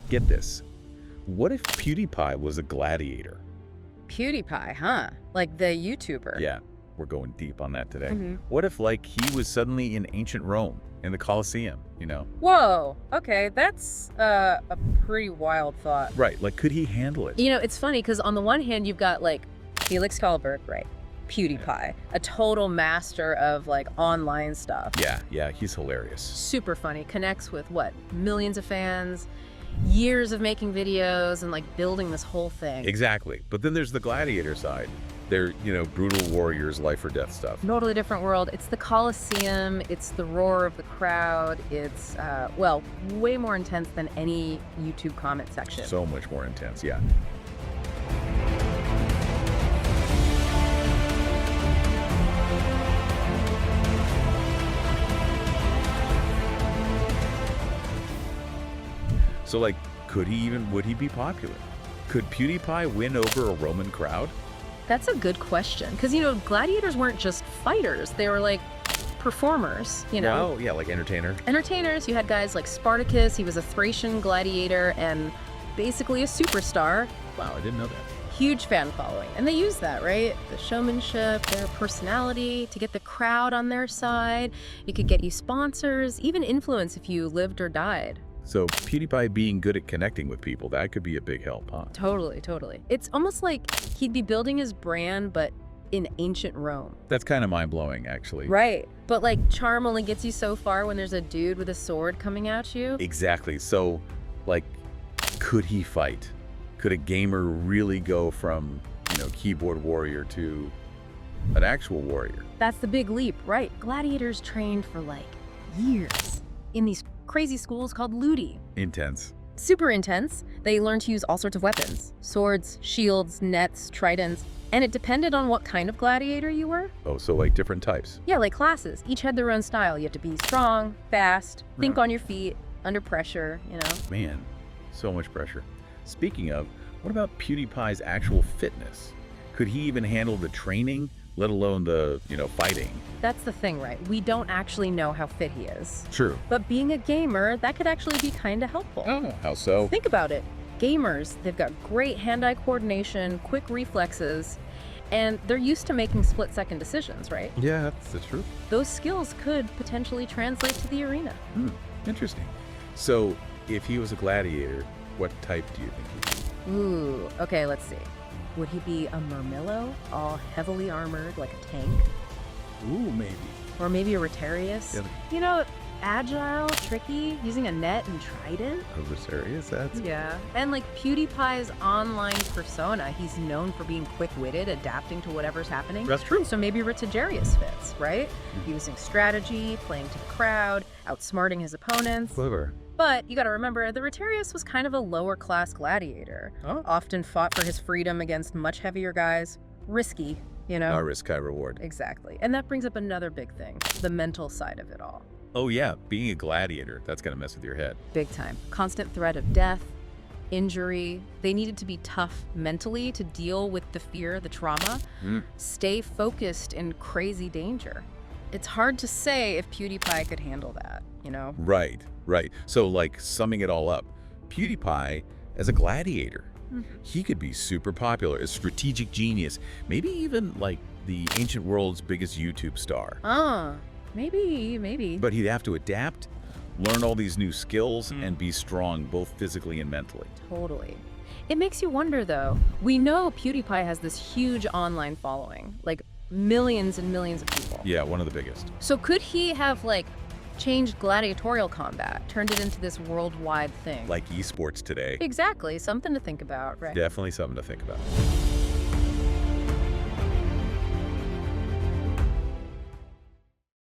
Get this. What if PewDiePie was a gladiator? PewDiePie, huh? Like the YouTuber. Yeah, we're going deep on that today. Mhm. What if, like, he was suddenly in ancient Rome, in the Colosseum, you know? Whoa, okay, that's a pretty wild thought. Right, like, could he handle it? You know, it's funny because on the one hand, you've got like Felix Kallberg, right? PewDiePie, a total master of like online stuff. Yeah, he's hilarious. Super funny, connects with what? Millions of fans, years of making videos and like building this whole thing. Exactly. But then there's the gladiator side. They're, brutal warriors, life or death stuff. Totally different world. It's the Colosseum, it's the roar of the crowd, it's, well, way more intense than any YouTube comment section. So much more intense, yeah. So, like, would he be popular? Could PewDiePie win over a Roman crowd? That's a good question. Because, gladiators weren't just fighters. They were like performers, Oh, yeah, like entertainer. Entertainers. You had guys like Spartacus. He was a Thracian gladiator and basically a superstar. Wow, I didn't know that. Huge fan following. And they use that, right? The showmanship, their personality to get the crowd on their side. It could get you sponsors, even influence if you lived or died. So PewDiePie being good at connecting with people, that could be a big help, huh? Totally, totally. It's almost like he'd be building his brand, but in ancient Rome. That's kind of mind-blowing, actually. Right. But like charm only gets you so far when there's a dude with a sword coming at you. Exactly. So, like, could he fight? Could a gamer really go from, keyboard warrior to an actual warrior? That's the big leap, right? Gladiators trained for like years in these crazy schools called ludi. Intense. Super intense. They learned to use all sorts of weapons. Swords, shields, nets, tridents. And it depended on what kind of gladiator you were. Oh, so like different types. Yeah, like classes. Each had their own style. You had to be strong, fast, think on your feet, under pressure, Man, so much pressure. Speaking of, what about PewDiePie's actual fitness? Could he even handle the training, let alone the, fighting? That's the thing, right? We don't actually know how fit he is. True. But being a gamer, that could actually be kind of helpful. Oh, how so? Think about it. Gamers, they've got great hand-eye coordination, quick reflexes, and they're used to making split-second decisions, right? Yeah, that's the truth. Those skills could potentially translate to the arena. Interesting. So, if he was a gladiator, what type do you think he'd be? Ooh, okay, let's see. Would he be a murmillo, all heavily armored like a tank? Ooh, maybe. Or maybe a rotarius? Agile, tricky, using a net and trident? A serious? That's... Yeah. And like PewDiePie's online persona, he's known for being quick-witted, adapting to whatever's happening. That's true. So maybe Rotagerius fits, right? Using strategy, playing to the crowd, outsmarting his opponents. Clever. But you gotta remember, the Rotarius was kind of a lower-class gladiator. Oh. Often fought for his freedom against much heavier guys. Risky, High risk, high reward. Exactly. And that brings up another big thing, the mental side of it all. Oh yeah, being a gladiator, that's gonna mess with your head. Big time. Constant threat of death, injury. They needed to be tough mentally to deal with the fear, the trauma, stay focused in crazy danger. It's hard to say if PewDiePie could handle that, Right. So, like, summing it all up, PewDiePie as a gladiator, he could be super popular, a strategic genius, maybe even like the ancient world's biggest YouTube star. Maybe. But he'd have to adapt, learn all these new skills, and be strong both physically and mentally. Totally. It makes you wonder, though. We know PewDiePie has this huge online following, like millions and millions of people. Yeah, one of the biggest. So could he have, like, changed gladiatorial combat, turned it into this worldwide thing? Like esports today. Exactly. Something to think about, right? Definitely something to think about.